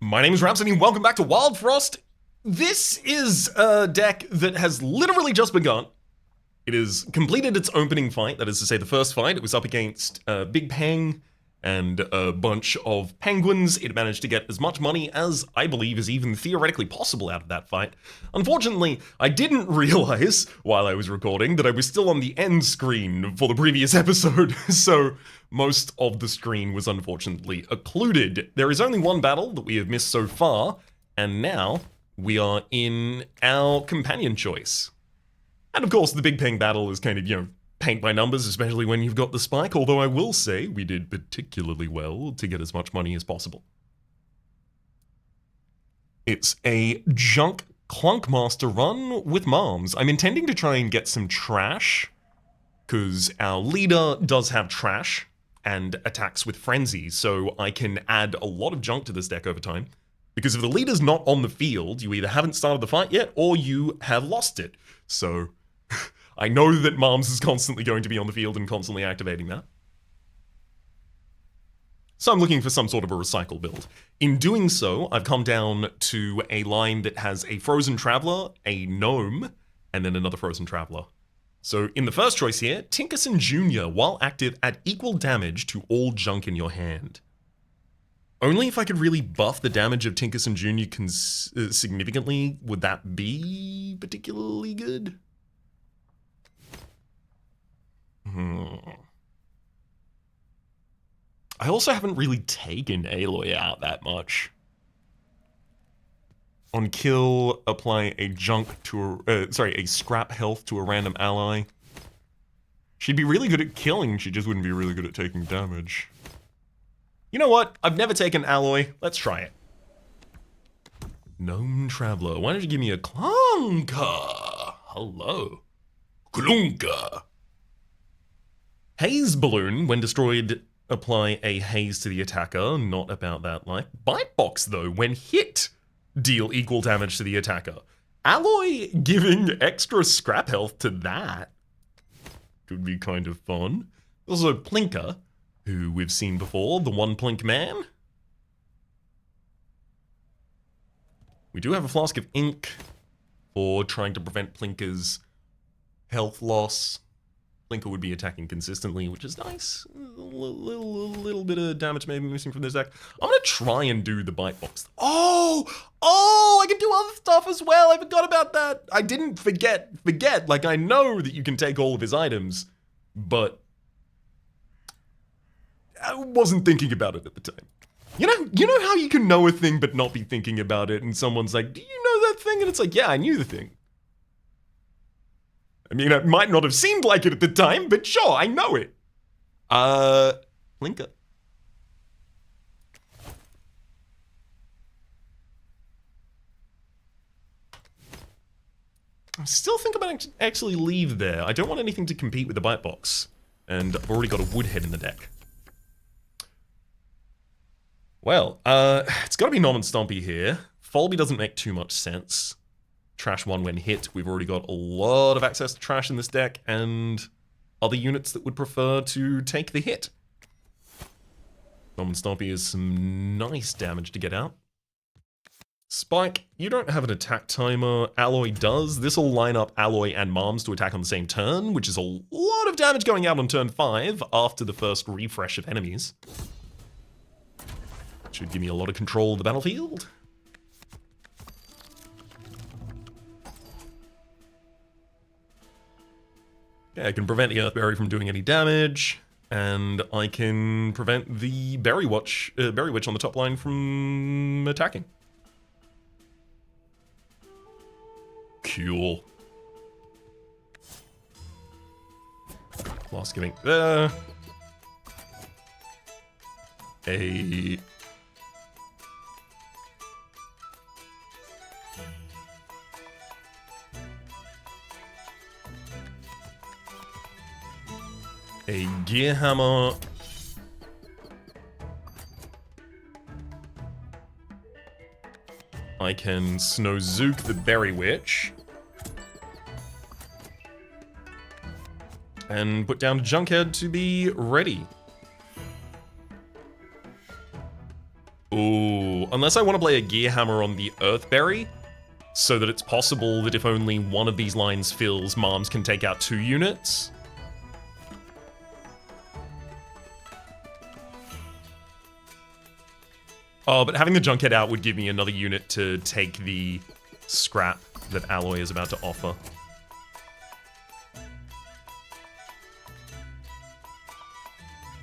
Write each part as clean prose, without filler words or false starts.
My name is Rhapsody and welcome back to Wildfrost. This is a deck that has literally just begun. It has completed its opening fight, that is to say the first fight. It was up against Big Pang and a bunch of penguins. It managed to get as much money as I believe is even theoretically possible out of that fight. Unfortunately, I didn't realize while I was recording that I was still on the end screen for the previous episode, so most of the screen was unfortunately occluded. There is only one battle that we have missed so far, and now we are in our companion choice. And of course, the Big Pang battle is kind of, paint by numbers, especially when you've got the spike, although I will say we did particularly well to get as much money as possible. It's a junk Clunkmaster run with Moms. I'm intending to try and get some trash, because our leader does have trash and attacks with frenzy, so I can add a lot of junk to this deck over time. Because if the leader's not on the field, you either haven't started the fight yet, or you have lost it. So I know that Moms is constantly going to be on the field and constantly activating that. So I'm looking for some sort of a recycle build. In doing so, I've come down to a line that has a Frozen Traveler, a Gnome, and then another Frozen Traveler. So in the first choice here, Tinkerson Jr., while active, add equal damage to all junk in your hand. Only if I could really buff the damage of Tinkerson Jr. Significantly would that be particularly good. I also haven't really taken Aloy out that much. On kill, apply a a scrap health to a random ally. She'd be really good at killing, she just wouldn't be really good at taking damage. You know what? I've never taken Aloy. Let's try it. Gnome Traveler. Why don't you give me a Clunker? Hello. Clunker. Haze Balloon. When destroyed, apply a haze to the attacker. Not about that life. Bite Box, though. When hit, deal equal damage to the attacker. Alloy giving extra scrap health to that could be kind of fun. Also, Plinker, who we've seen before, the One Plink Man. We do have a flask of ink for trying to prevent Plinker's health loss. Plinker would be attacking consistently, which is nice. A little bit of damage maybe missing from this deck. I'm gonna try and do the Bite Box. Oh, I can do other stuff as well. I forgot about that. I didn't forget. Like, I know that you can take all of his items, but I wasn't thinking about it at the time. You know how you can know a thing but not be thinking about it, and someone's like, do you know that thing? And it's like, yeah, I knew the thing. I mean, it might not have seemed like it at the time, but sure, I know it. Plinker. I still think about actually leave there. I don't want anything to compete with the Bite Box. And I've already got a Woodhead in the deck. Well, it's gotta be Nom and Stompy here. Folby doesn't make too much sense. Trash one when hit. We've already got a lot of access to trash in this deck, and other units that would prefer to take the hit. Nom and Stompy is some nice damage to get out. Spike, you don't have an attack timer. Alloy does. This will line up Alloy and Moms to attack on the same turn, which is a lot of damage going out on turn 5 after the first refresh of enemies. Should give me a lot of control of the battlefield. Yeah, I can prevent the Earthberry from doing any damage, and I can prevent the Berry Witch on the top line from attacking. Cool. Lost giving there. A Gear Hammer. I can Snowzook the Berry Witch. And put down Junkhead to be ready. Ooh. Ooh, unless I want to play a Gear Hammer on the Earthberry, so that it's possible that if only one of these lines fills, Marms can take out 2 units. Oh, but having the Junkhead out would give me another unit to take the scrap that Alloy is about to offer.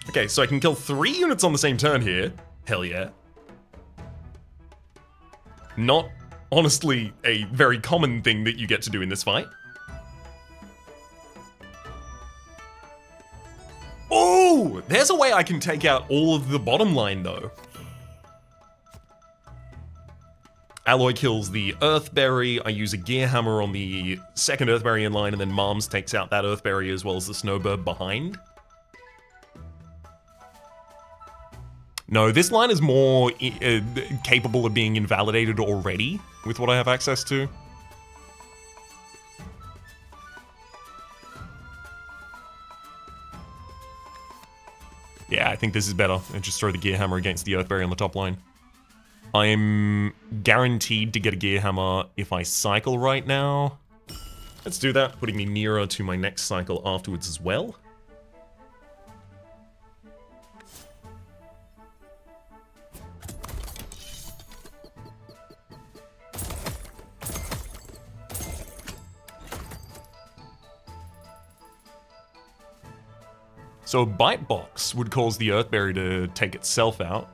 Okay, so I can kill 3 units on the same turn here. Hell yeah. Not, honestly, a very common thing that you get to do in this fight. Oh, there's a way I can take out all of the bottom line, though. Alloy kills the Earthberry, I use a Gear Hammer on the second Earthberry in line, and then Marms takes out that Earthberry as well as the Snowbird behind. No, this line is more capable of being invalidated already with what I have access to. Yeah, I think this is better. And just throw the Gear Hammer against the Earthberry on the top line. I'm guaranteed to get a Gear Hammer if I cycle right now. Let's do that, putting me nearer to my next cycle afterwards as well. So a Bite Box would cause the Earthberry to take itself out.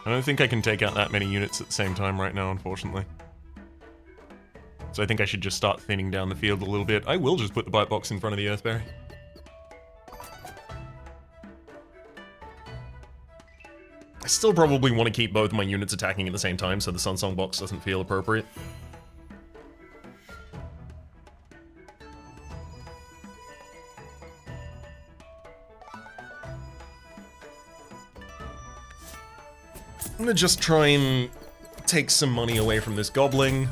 I don't think I can take out that many units at the same time right now, unfortunately. So I think I should just start thinning down the field a little bit. I will just put the Bite Box in front of the Earthberry. I still probably want to keep both my units attacking at the same time so the Sunsong Box doesn't feel appropriate. I'm gonna just try and take some money away from this Goblin.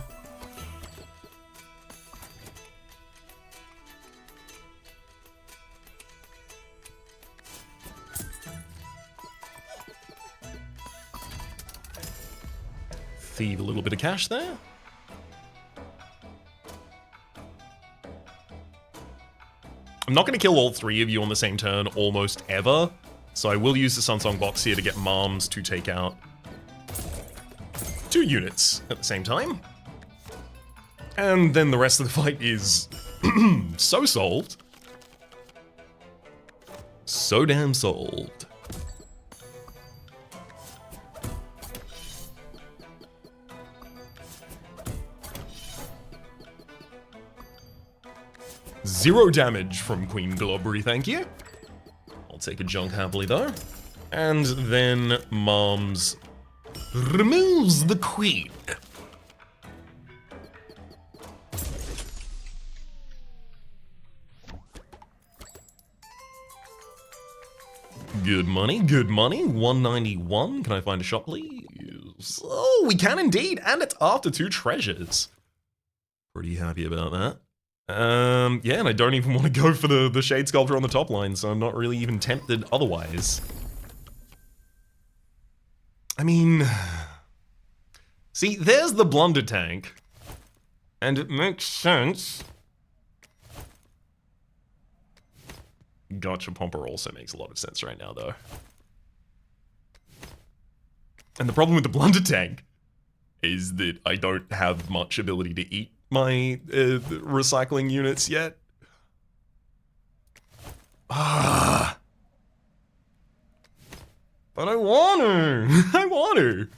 Thieve a little bit of cash there. I'm not going to kill all 3 of you on the same turn almost ever, so I will use the Sunsong Box here to get Marms to take out 2 units at the same time. And then the rest of the fight is so solved. So damn solved. Zero damage from Queen Globbery, thank you. I'll take a junk happily though. And then Marms removes the Queen. Good money, good money. 191. Can I find a shop, please? Oh, we can indeed, and it's after 2 treasures. Pretty happy about that. Yeah, and I don't even want to go for the Shade Sculptor on the top line, so I'm not really even tempted otherwise. I mean... See, there's the Blunder Tank. And it makes sense. Gotcha Pomper also makes a lot of sense right now, though. And the problem with the Blunder Tank is that I don't have much ability to eat my recycling units yet. Ah. But I want to. I want to.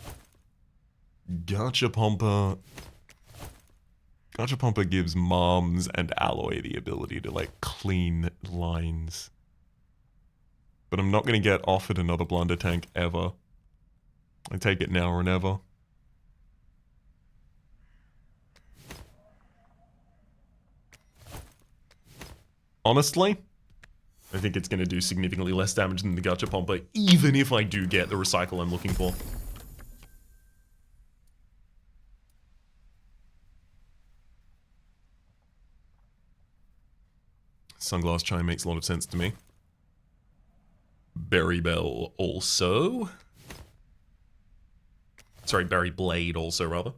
Gotcha Pomper. Gotcha Pomper gives Marms and Alloy the ability to, like, clean lines. But I'm not going to get offered another Blunder Tank ever. I take it now or never. Honestly, I think it's going to do significantly less damage than the Gachapompa, even if I do get the recycle I'm looking for. Sunglass Chime makes a lot of sense to me. Berry Bell also. Sorry, Berry Blade also, rather.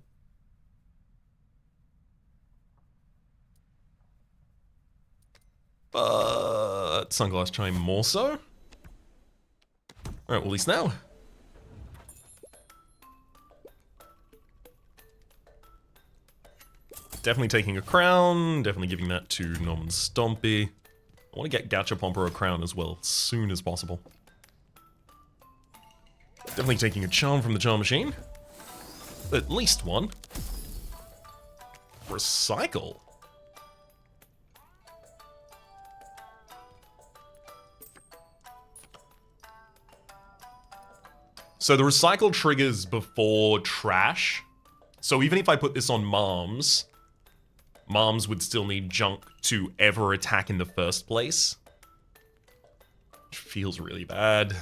But Sunglass Chime more so. Alright, well, at least now. Definitely taking a crown, definitely giving that to Nom and Stompy. I want to get Gachapompa a crown as well, as soon as possible. Definitely taking a charm from the charm machine. At least one. Recycle. So the recycle triggers before trash. So even if I put this on Moms, Moms would still need junk to ever attack in the first place. Which feels really bad.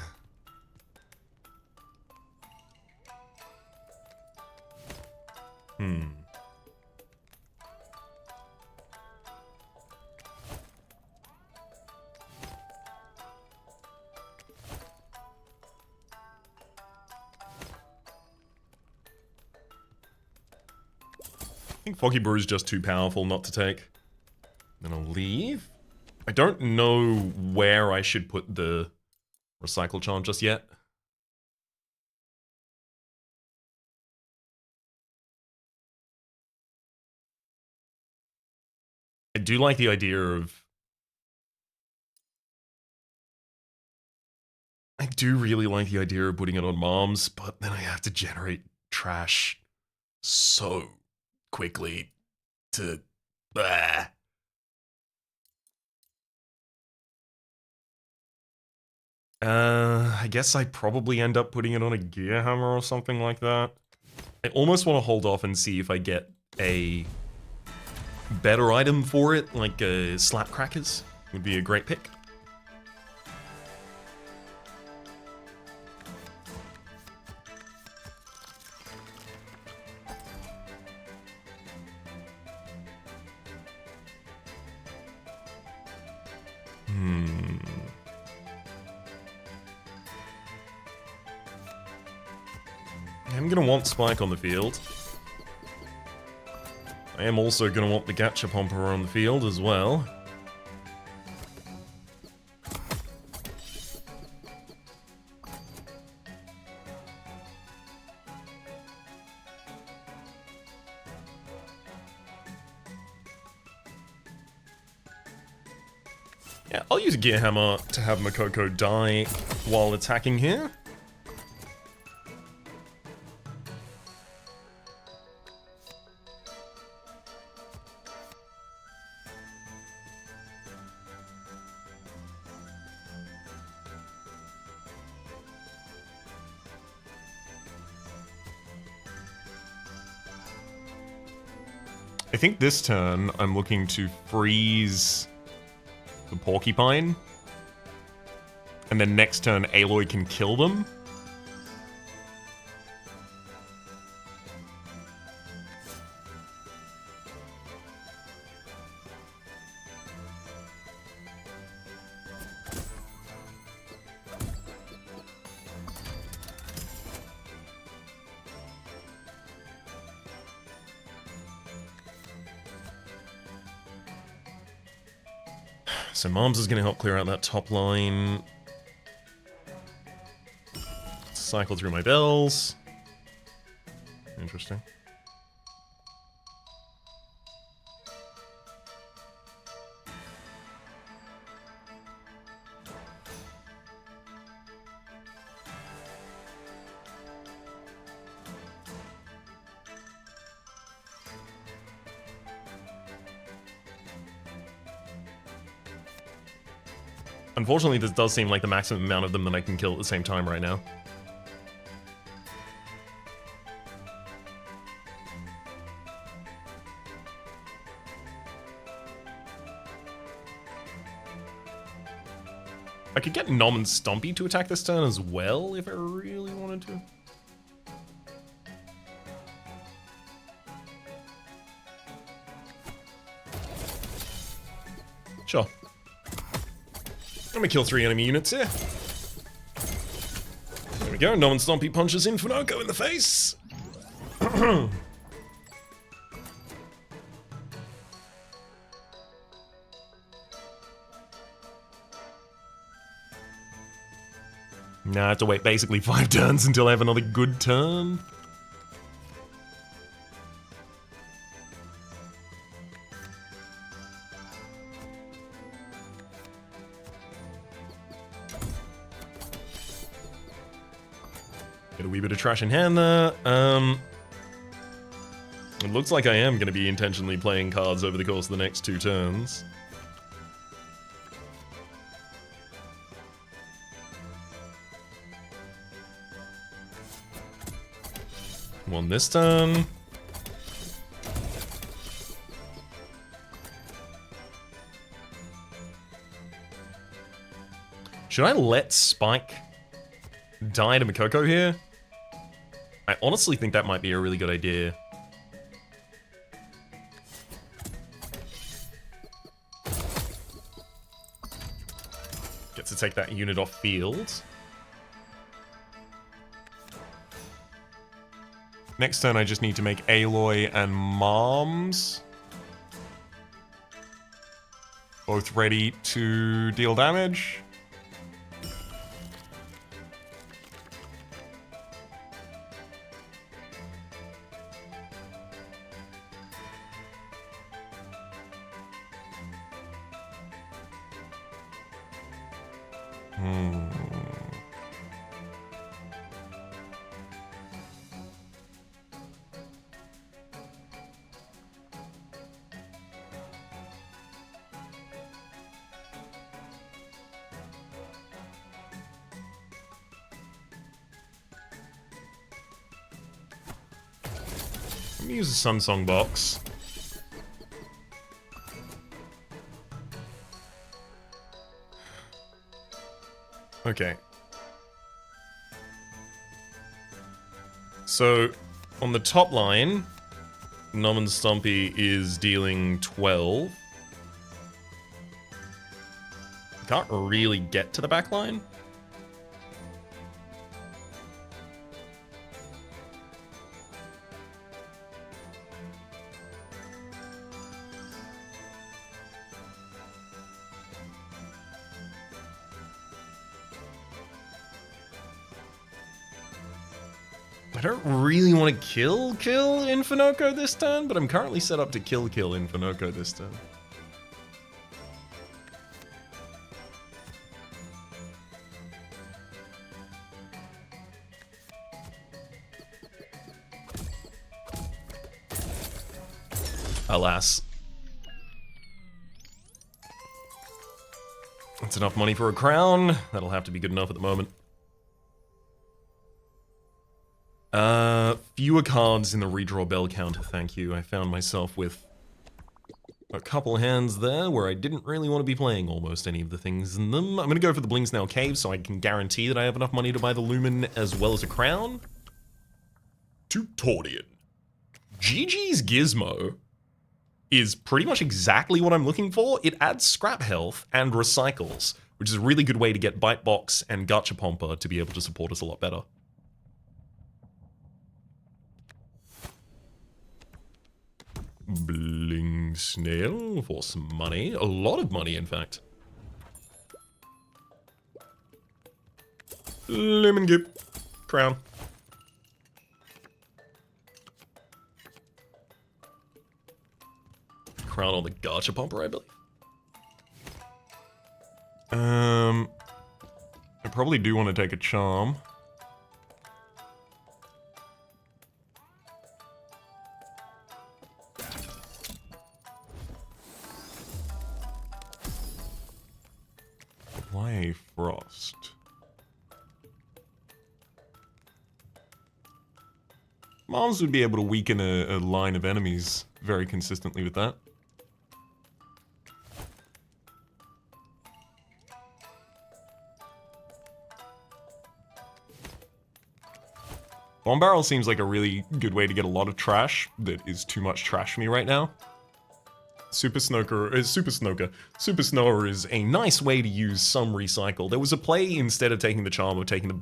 I think Foggy Brew is just too powerful not to take. Then I'll leave. I don't know where I should put the recycle charm just yet. I do like the idea of... I do really like the idea of putting it on Moms, but then I have to generate trash so quickly to... Blah. I guess I'd probably end up putting it on a Gear Hammer or something like that. I almost want to hold off and see if I get a better item for it, like Slap Crackers would be a great pick. I'm gonna want Spike on the field. I am also gonna want the Gachapompa on the field as well. Yeah, I'll use a Gear Hammer to have Makoko die while attacking here. I think this turn I'm looking to freeze the Porcupine. And then next turn Aloy can kill them. So Moms is going to help clear out that top line. Cycle through my bells. Interesting. Unfortunately, this does seem like the maximum amount of them that I can kill at the same time right now. I could get Nom and Stompy to attack this turn as well, if I really wanted to. Sure. I'm gonna kill 3 enemy units here. There we go, Nom and Stompy punches Infinoko in the face! Now I have to wait basically 5 turns until I have another good turn. Get a wee bit of trash in hand there. It looks like I am going to be intentionally playing cards over the course of the next 2 turns. One this turn. Should I let Spike die to Makoko here? I honestly think that might be a really good idea. Get to take that unit off field. Next turn, I just need to make Aloy and Moms both ready to deal damage. Let me use a Sunsong box. Okay. So, on the top line, Nom and Stompy is dealing 12. Can't really get to the back line. I don't really want to kill Infinoko this turn, but I'm currently set up to kill Infinoko this turn. Alas. That's enough money for a crown. That'll have to be good enough at the moment. Fewer cards in the redraw bell counter, thank you. I found myself with a couple hands there where I didn't really want to be playing almost any of the things in them. I'm gonna go for the Blinksnail Cave so I can guarantee that I have enough money to buy the Lumen as well as a crown. Tutorian. GG's Gizmo is pretty much exactly what I'm looking for. It adds scrap health and recycles, which is a really good way to get Bite Box and Gachapompa to be able to support us a lot better. Blinksnail for some money. A lot of money, in fact. Lemon Gip. Crown. Crown on the Gachapompa, I believe. I probably do want to take a charm. Wildfrost. Moms would be able to weaken a line of enemies very consistently with that. Bomb barrel seems like a really good way to get a lot of trash that is too much trash for me right now. Super Snower is a nice way to use some recycle. There was a play instead of taking the charm of taking the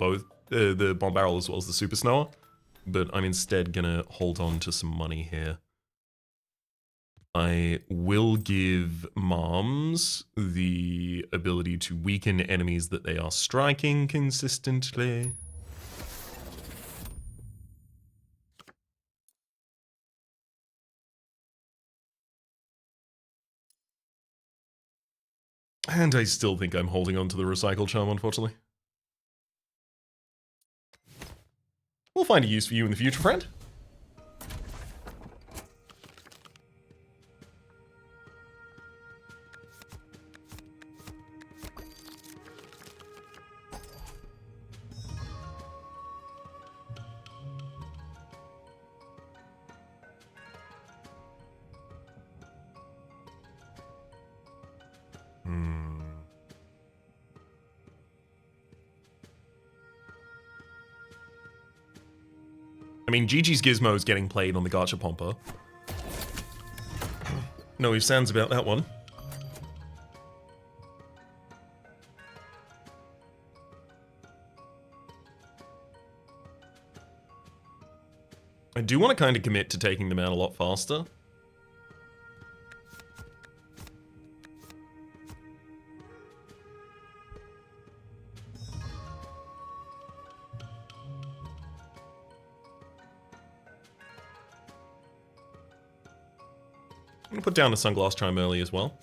bomb barrel as well as the Super Snower, but I'm instead gonna hold on to some money here. I will give Moms the ability to weaken enemies that they are striking consistently. And I still think I'm holding on to the recycle charm, unfortunately. We'll find a use for you in the future, friend. I mean, Gigi's Gizmo is getting played on the Gacha Pomper. No ifs, ands about that one. I do want to kind of commit to taking them out a lot faster. I'm gonna put down a sunglass chime early as well.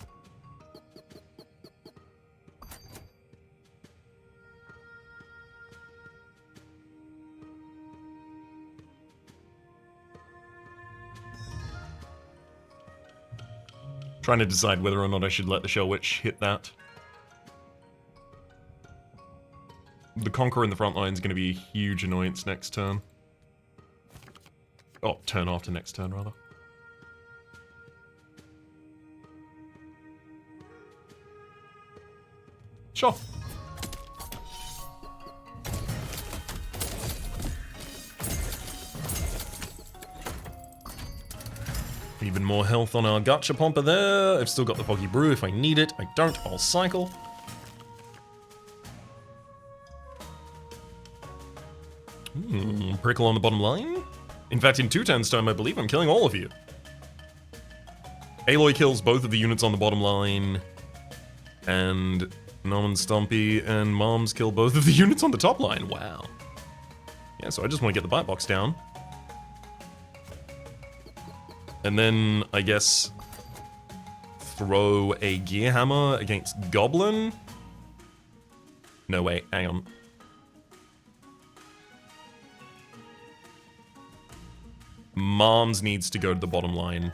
Trying to decide whether or not I should let the Shell Witch hit that. The Conqueror in the front line is going to be a huge annoyance next turn. Oh, turn after next turn, rather. Sure. Even more health on our Gacha Pomper there. I've still got the Foggy Brew if I need it. I don't, I'll cycle. Prickle on the bottom line. In fact, in 2 turns time, I believe I'm killing all of you. Aloy kills both of the units on the bottom line. And Nom and Stompy and Moms kill both of the units on the top line. Wow. Yeah, so I just want to get the bite box down. And then, I guess, throw a Gear Hammer against Goblin? No, wait, hang on. Moms needs to go to the bottom line.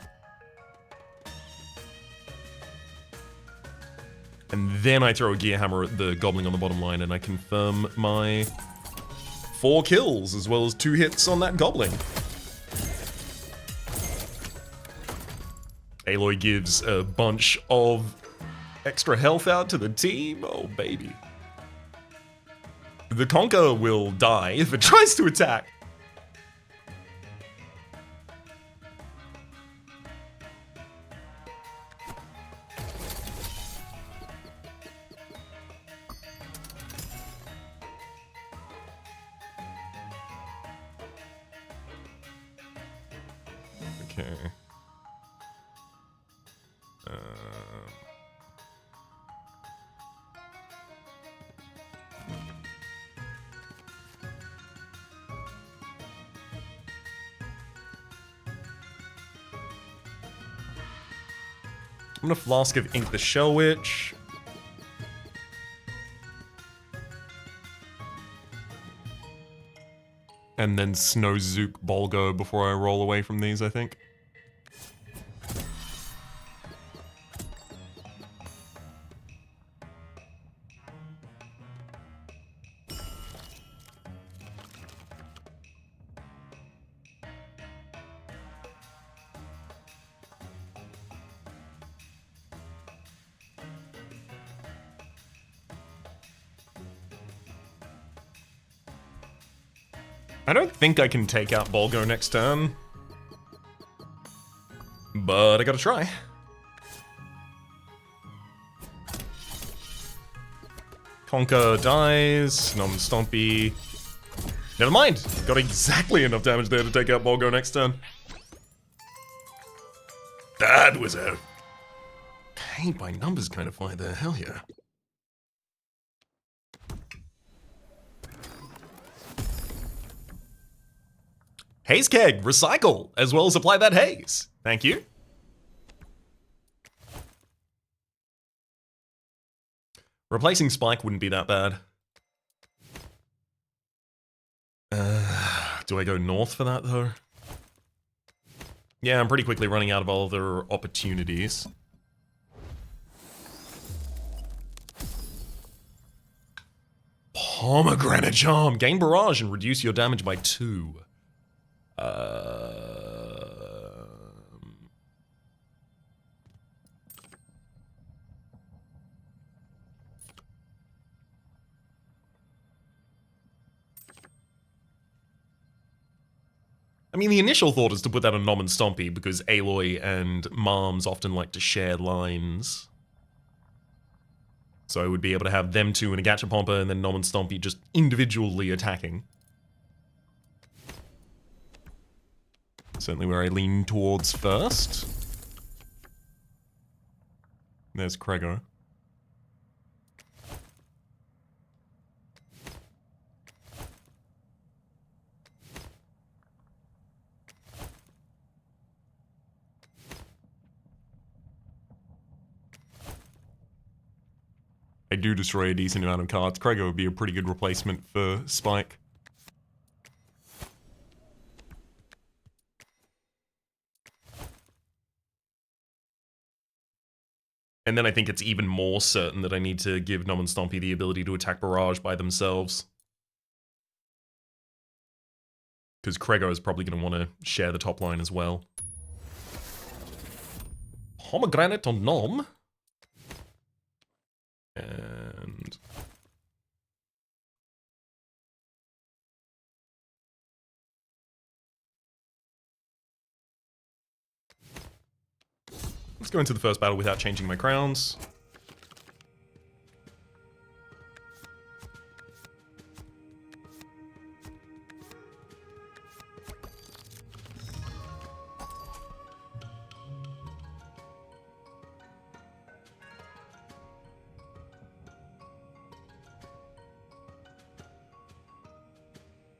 And then I throw a Gear Hammer at the Goblin on the bottom line, and I confirm my 4 kills, as well as 2 hits on that Goblin. Aloy gives a bunch of extra health out to the team. Oh, baby. The Conqueror will die if it tries to attack. Okay. I'm gonna Flask of Ink the Shell Witch. And then Snow Zook Bolgo before I roll away from these, I think. I don't think I can take out Bolgo next turn. But I gotta try. Conker dies, non-stompy. Never mind, got exactly enough damage there to take out Bolgo next turn. That was a paint by numbers kind of fight there, hell yeah. Haze Keg, recycle, as well as apply that haze. Thank you. Replacing Spike wouldn't be that bad. Do I go north for that, though? Yeah, I'm pretty quickly running out of other opportunities. Pomegranate Charm. Gain Barrage and reduce your damage by 2. I mean, the initial thought is to put that on Nom and Stompy because Aloy and Marms often like to share lines. So I would be able to have them two in a Gachapompa and then Nom and Stompy just individually attacking. Certainly where I lean towards first. There's Krego. I do destroy a decent amount of cards. Krego would be a pretty good replacement for Spike. And then I think it's even more certain that I need to give Nom and Stompy the ability to attack Barrage by themselves. Because Krego is probably going to want to share the top line as well. Pomegranate on Nom. And... let's go into the first battle without changing my crowns.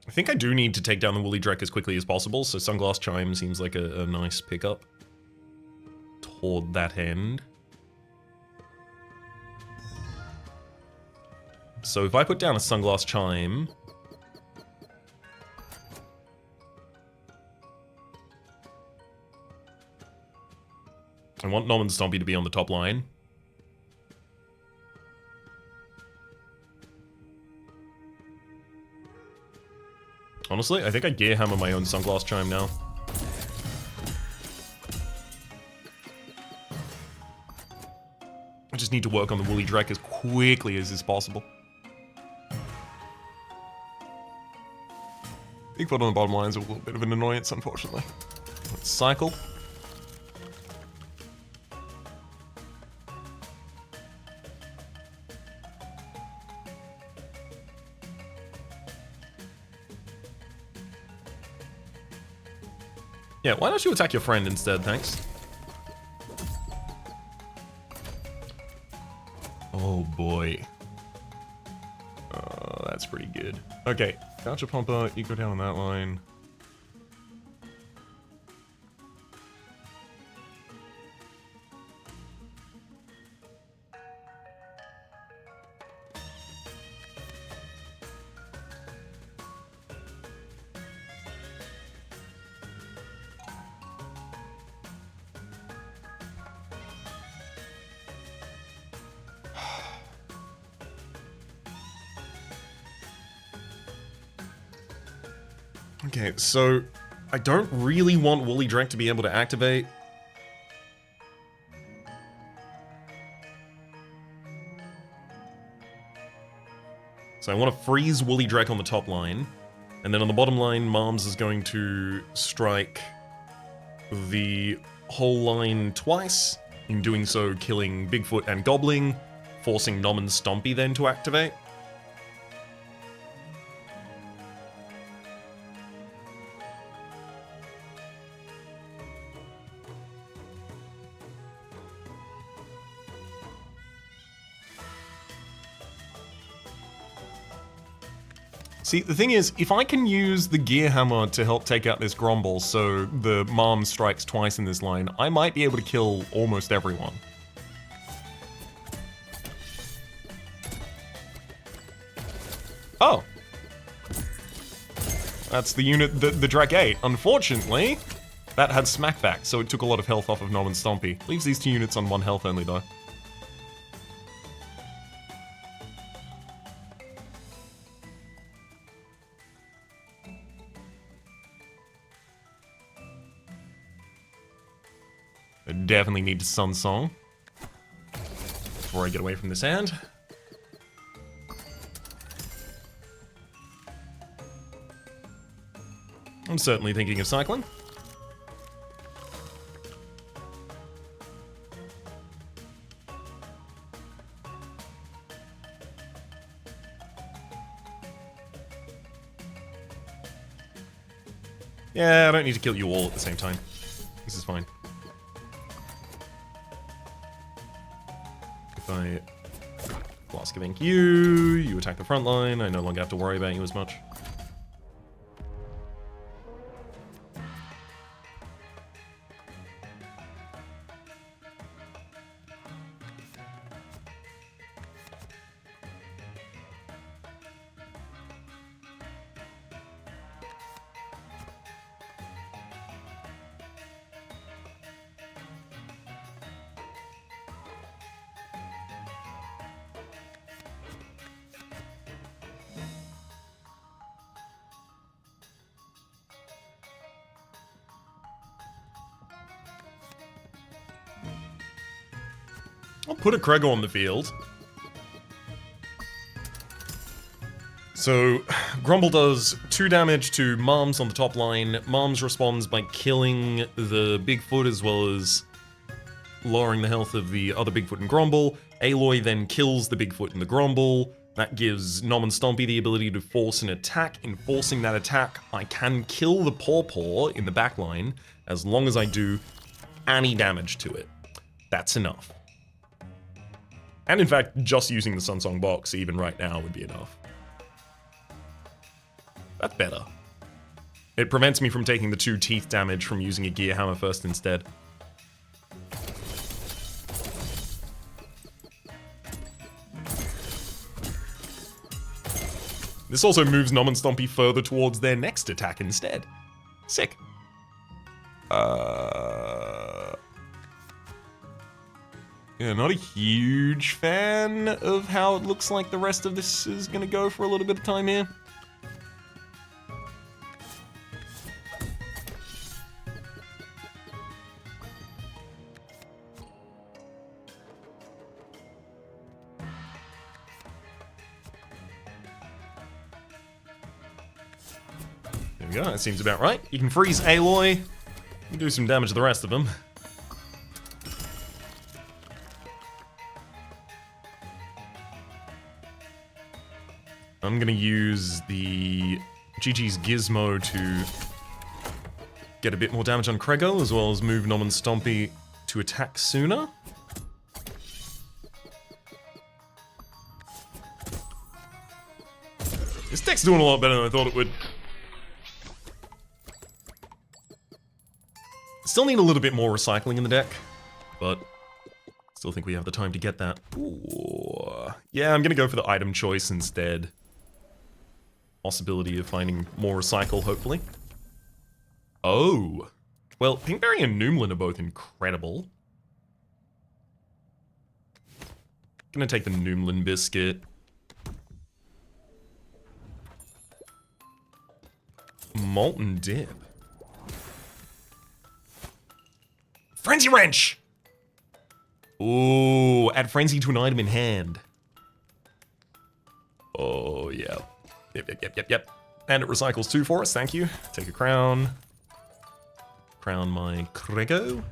I think I do need to take down the Woolly Drek as quickly as possible, so Sunglass Chime seems like a nice pickup toward that end. So if I put down a Sunglass Chime... I want Nom and Stompy to be on the top line. Honestly, I think I Gear Hammer my own Sunglass Chime now. I just need to work on the Woolly Drek as quickly as is possible. Big foot on the bottom line is a little bit of an annoyance, unfortunately. Let's cycle. Yeah, why don't you attack your friend instead, thanks? Oh boy. Oh, that's pretty good. Okay, Gachapompa, you go down on that line. Okay, so I don't really want Woolly Drek to be able to activate. So I want to freeze Woolly Drek on the top line. And then on the bottom line, Marms is going to strike the whole line twice, in doing so killing Bigfoot and Goblin, forcing Nom and Stompy then to activate. See, the thing is, if I can use the Gear Hammer to help take out this Grumble so the Marm strikes twice in this line, I might be able to kill almost everyone. Oh. That's the unit that the Drek ate. Unfortunately, that had Smackback, so it took a lot of health off of Nom and Stompy. Leaves these two units on 1 health only, though. I definitely need to Sun Song before I get away from this hand. I'm certainly thinking of cycling. Yeah, I don't need to kill you all at the same time. This is fine. If I Flask of Ink you attack the front line, I no longer have to worry about you as much. I'll put a Krego on the field. So, Grumble does 2 damage to Marms on the top line. Marms responds by killing the Bigfoot as well as lowering the health of the other Bigfoot and Grumble. Aloy then kills the Bigfoot and the Grumble. That gives Nom and Stompy the ability to force an attack. In forcing that attack, I can kill the Paw in the back line as long as I do any damage to it. That's enough. And in fact, just using the Sunsong box, even right now, would be enough. That's better. It prevents me from taking the 2 teeth damage from using a Gear Hammer first instead. This also moves Nom and Stompy further towards their next attack instead. Sick. Yeah, not a huge fan of how it looks like the rest of this is gonna go for a little bit of time here. There we go, that seems about right. You can freeze Aloy, you can do some damage to the rest of them. I'm gonna use the GG's Gizmo to get a bit more damage on Krego, as well as move Nom and Stompy to attack sooner. This deck's doing a lot better than I thought it would. Still need a little bit more recycling in the deck, but still think we have the time to get that. Ooh. Yeah, I'm gonna go for the item choice instead. Possibility of finding more recycle, hopefully. Oh. Well, Pinkberry and Noomlin are both incredible. Gonna take the Noomlin biscuit. Molten dip. Frenzy Wrench! Ooh, add Frenzy to an item in hand. Oh, yeah. Yep. And it recycles 2 for us, thank you. Take a crown. Crown my Krego.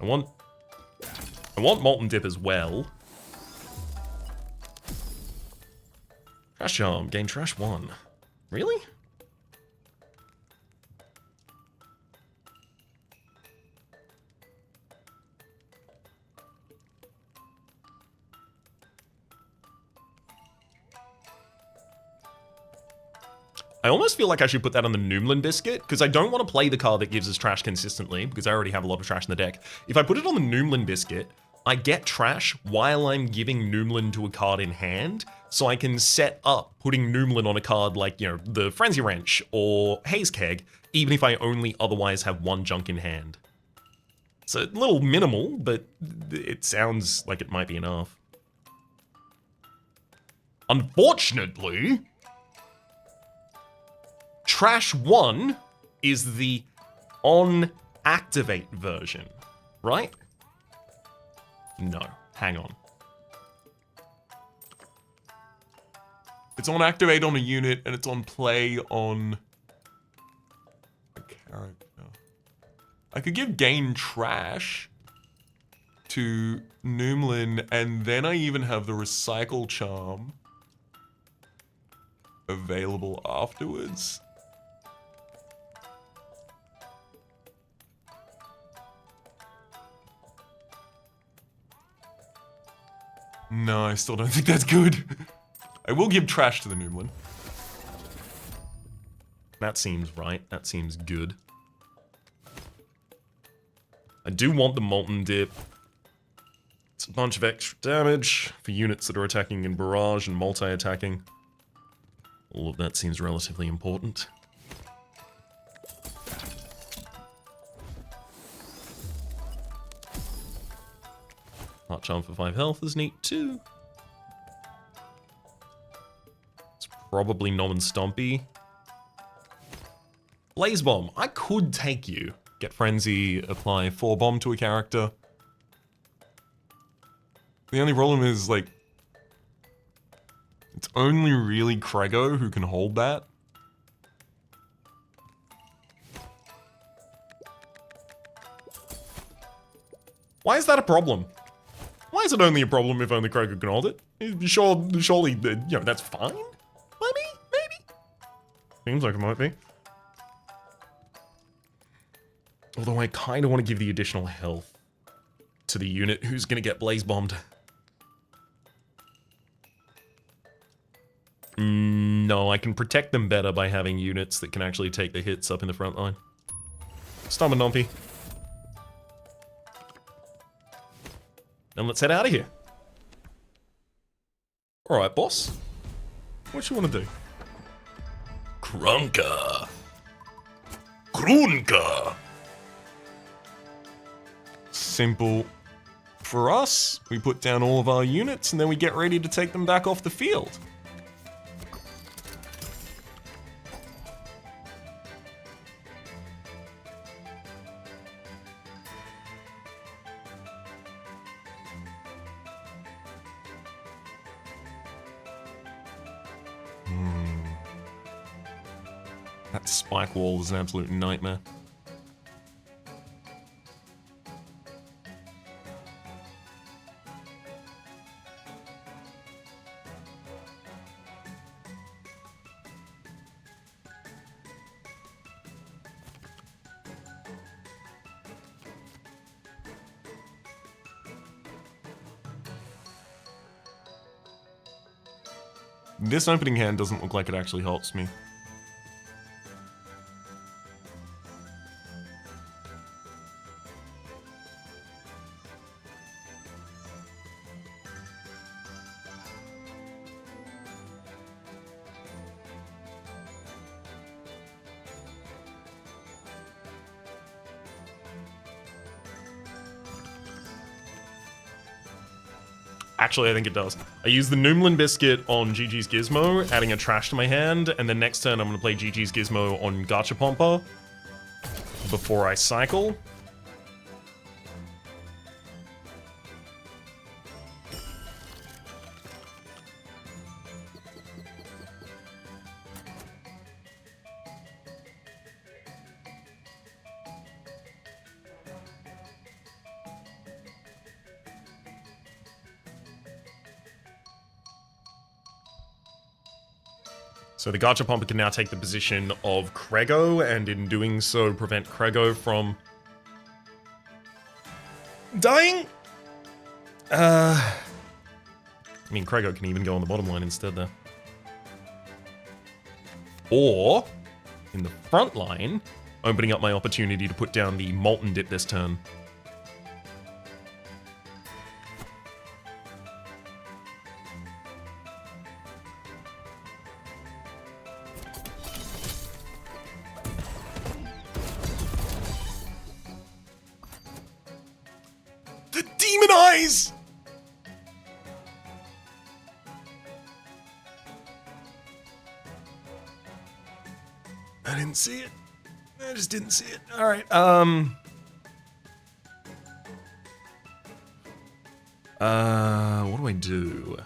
I want Molten Dip as well. Trash Charm, gain trash 1. Really? I almost feel like I should put that on the Noomlin Biscuit, because I don't want to play the card that gives us trash consistently, because I already have a lot of trash in the deck. If I put it on the Noomlin Biscuit, I get trash while I'm giving Noomlin to a card in hand, so I can set up putting Noomlin on a card like, you know, the Frenzy Wrench or Haze Keg, even if I only otherwise have 1 junk in hand. It's a little minimal, but it sounds like it might be enough. Unfortunately, Trash 1 is the on-activate version, right? No, hang on. It's on activate on a unit, and it's on play on a character. I could give gain trash to Noomlin, and then I even have the recycle charm available afterwards. No, I still don't think that's good. I will give trash to the Noomlin. That seems right. That seems good. I do want the Molten Dip. It's a bunch of extra damage for units that are attacking in barrage and multi-attacking. All of that seems relatively important. Heart Charm for 5 health is neat too. It's probably Nom and Stompy. Blaze Bomb. I could take you. Get Frenzy, apply 4 bomb to a character. The only problem is, like, it's only really Krego who can hold that. Why is that a problem? Why is it only a problem if only Krego can hold it? Surely, you know, that's fine? Maybe? Seems like it might be. Although I kind of want to give the additional health to the unit who's going to get Blaze Bombed. No, I can protect them better by having units that can actually take the hits up in the front line. Stomp a Nompy. And let's head out of here. Alright, boss. What you want to do? Krunka. Krunka. Simple. For us, we put down all of our units and then we get ready to take them back off the field. That spike wall is an absolute nightmare. This opening hand doesn't look like it actually helps me. Actually, I think it does. I use the Noomlin Biscuit on GG's Gizmo, adding a trash to my hand, and then next turn I'm going to play GG's Gizmo on Gachapompa before I cycle. So the Gachapompa can now take the position of Krego, and in doing so, prevent Krego from dying? I mean, Krego can even go on the bottom line instead there. Or, in the front line, opening up my opportunity to put down the Molten Dip this turn. The Demon Eyes! I didn't see it. I just didn't see it. Alright, what do I do?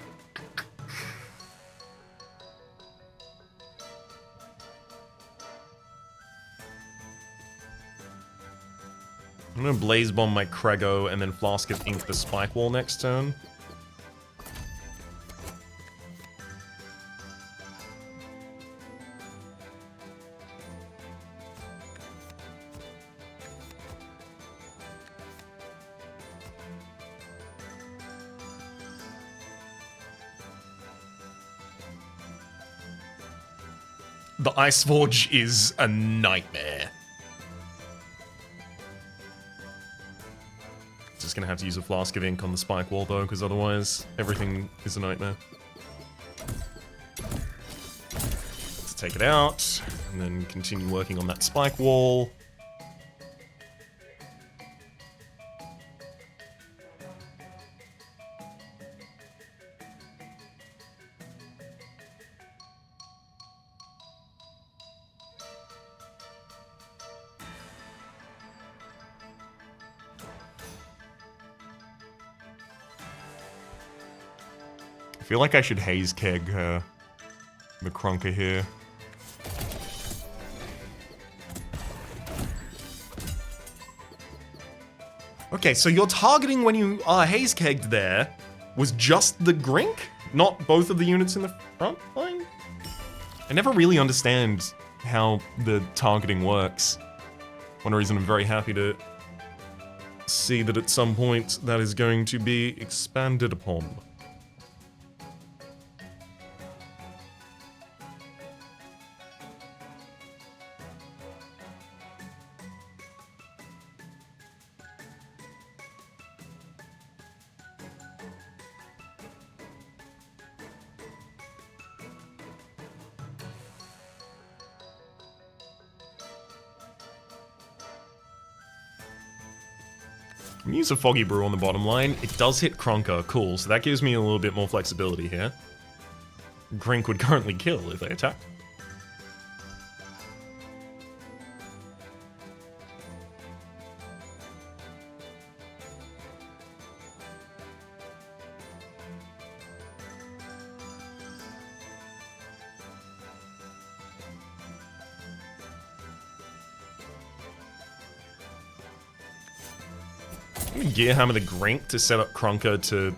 I'm gonna Blaze Bomb my Krego and then Flask of Ink the Spike Wall next turn. The Ice Forge is a nightmare. Just gonna have to use a Flask of Ink on the Spike Wall though, because otherwise everything is a nightmare. Let's take it out, and then continue working on that Spike Wall. I feel like I should Haze Keg the Crunker here. Okay, so you're targeting when you are Haze Kegged there was just the Grink, not both of the units in the front line? I never really understand how the targeting works. One reason I'm very happy to see that at some point that is going to be expanded upon. I'm gonna use a Foggy Brew on the bottom line. It does hit Krunker, cool, so that gives me a little bit more flexibility here. Grink would currently kill if they attacked. Gearhammer the Grink to set up Krunker to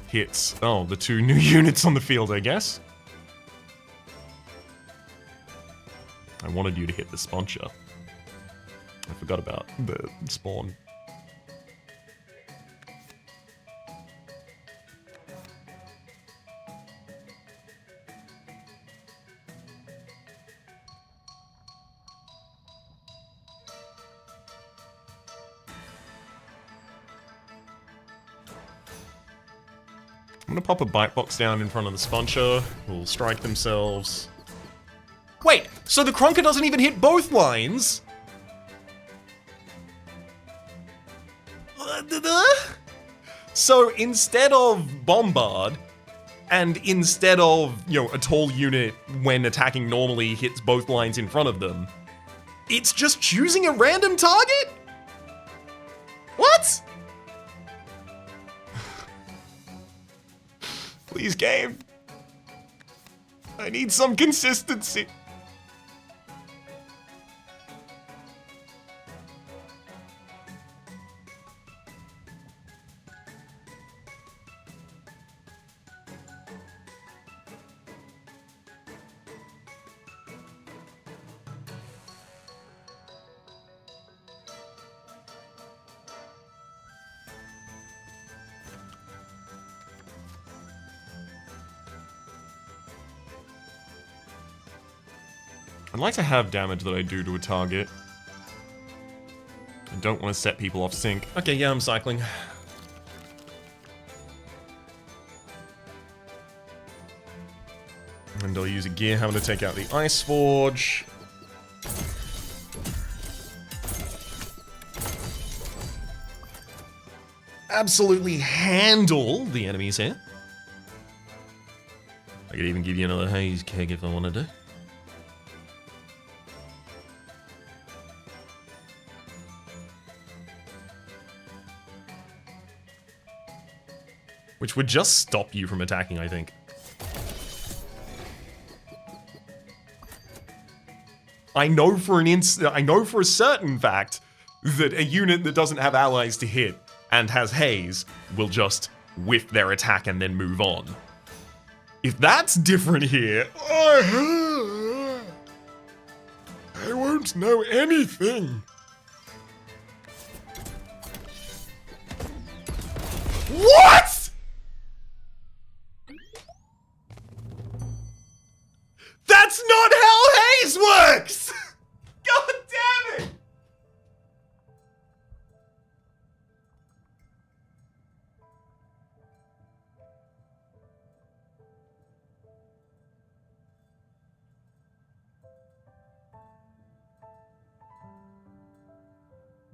hit, oh, the two new units on the field, I guess. I wanted you to hit the Sponcher. I forgot about the spawn. I'm gonna pop a Bite Box down in front of the Sponcher, who'll strike themselves. Wait, so the Krunker doesn't even hit both lines? So instead of Bombard, and instead of, you know, a tall unit when attacking normally hits both lines in front of them, it's just choosing a random target? What? Please, game. I need some consistency. I'd like to have damage that I do to a target. I don't want to set people off sync. Okay, yeah, I'm cycling. And I'll use a gear hammer to take out the Ice Forge. Absolutely handle the enemies here. I could even give you another haze keg if I wanted to. Which would just stop you from attacking, I think. I know for a certain fact that a unit that doesn't have allies to hit and has haze will just whiff their attack and then move on. If that's different here, I won't know anything. What? That's not how haze works! God damn it!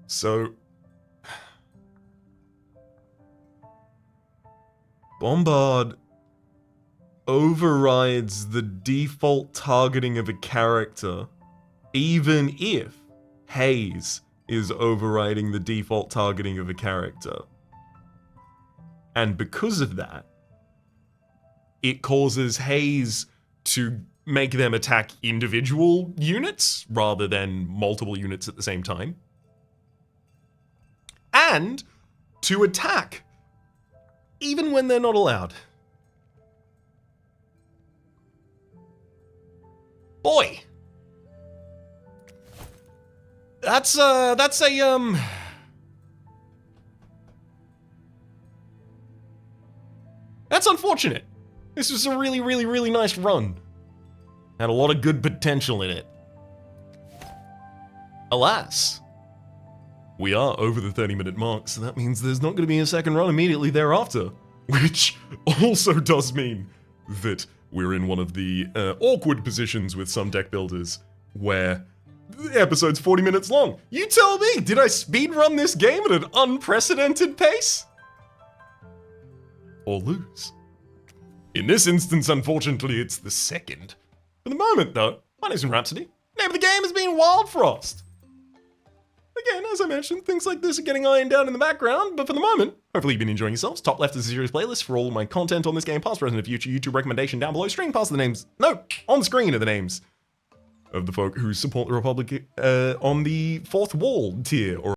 So, Bombard overrides the default targeting of a character, even if haze is overriding the default targeting of a character. And because of that, it causes haze to make them attack individual units rather than multiple units at the same time. And to attack even when they're not allowed. Boy. That's unfortunate. This was a really, really, really nice run. Had a lot of good potential in it. Alas, we are over the 30-minute mark, so that means there's not going to be a second run immediately thereafter. Which also does mean that we're in one of the awkward positions with some deck builders where the episode's 40 minutes long. You tell me, did I speedrun this game at an unprecedented pace? Or lose? In this instance, unfortunately, it's the second. For the moment, though, my name's Rhapsody. Name of the game has been Wildfrost. Again, as I mentioned, things like this are getting ironed down in the background, but for the moment, hopefully you've been enjoying yourselves. Top left is a series playlist for all of my content on this game, past, present, and future. YouTube recommendation down below. Stream past the names, no, on the screen are the names of the folk who support the Republic on the fourth wall tier, or